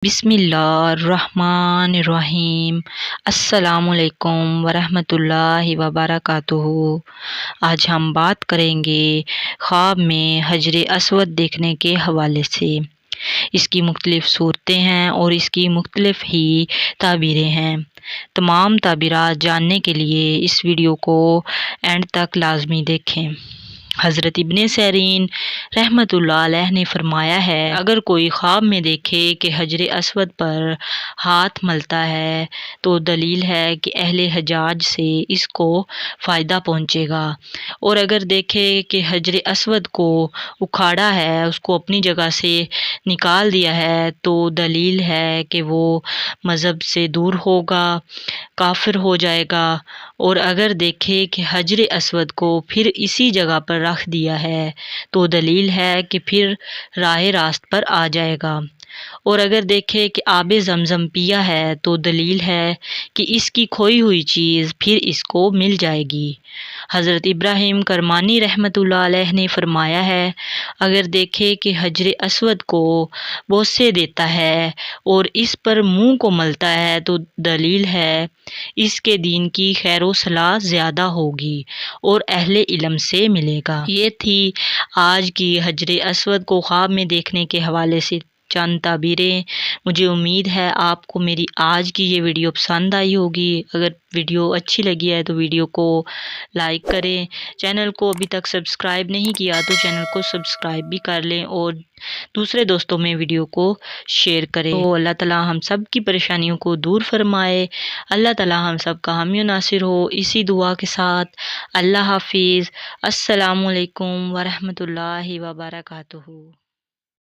بسم اللہ الرحمن الرحیم۔ السلام علیکم ورحمۃ اللہ وبرکاتہ۔ آج ہم بات کریں گے خواب میں حجر اسود دیکھنے کے حوالے سے۔ اس کی مختلف صورتیں ہیں اور اس کی مختلف ہی تعبیریں ہیں۔ تمام تعبیرات جاننے کے لیے اس ویڈیو کو اینڈ تک لازمی دیکھیں۔ حضرت ابن سیرین رحمۃ اللہ علیہ نے فرمایا ہے، اگر کوئی خواب میں دیکھے کہ حجر اسود پر ہاتھ ملتا ہے تو دلیل ہے کہ اہل حجاز سے اس کو فائدہ پہنچے گا، اور اگر دیکھے کہ حجر اسود کو اکھاڑا ہے، اس کو اپنی جگہ سے نکال دیا ہے، تو دلیل ہے کہ وہ مذہب سے دور ہوگا، کافر ہو جائے گا، اور اگر دیکھے کہ حجر اسود کو پھر اسی جگہ پر رکھ دیا ہے تو دلیل ہے کہ پھر راہ راست پر آ جائے گا، اور اگر دیکھے کہ آب زمزم پیا ہے تو دلیل ہے کہ اس کی کھوئی ہوئی چیز پھر اس کو مل جائے گی۔ حضرت ابراہیم کرمانی رحمۃ اللہ علیہ نے فرمایا ہے، اگر دیکھے کہ حجر اسود کو بوسے دیتا ہے اور اس پر منہ کو ملتا ہے تو دلیل ہے اس کے دین کی خیر و صلاح زیادہ ہوگی اور اہل علم سے ملے گا۔ یہ تھی آج کی حجر اسود کو خواب میں دیکھنے کے حوالے سے چند تعبیریں۔ مجھے امید ہے آپ کو میری آج کی یہ ویڈیو پسند آئی ہوگی۔ اگر ویڈیو اچھی لگی ہے تو ویڈیو کو لائک کریں، چینل کو ابھی تک سبسکرائب نہیں کیا تو چینل کو سبسکرائب بھی کر لیں اور دوسرے دوستوں میں ویڈیو کو شیئر کریں۔ تو اللہ تعالیٰ ہم سب کی پریشانیوں کو دور فرمائے، اللہ تعالیٰ ہم سب کا حامی و ناصر ہو۔ اسی دعا کے ساتھ اللہ حافظ۔ السلام علیکم ورحمۃ اللہ وبرکاتہ۔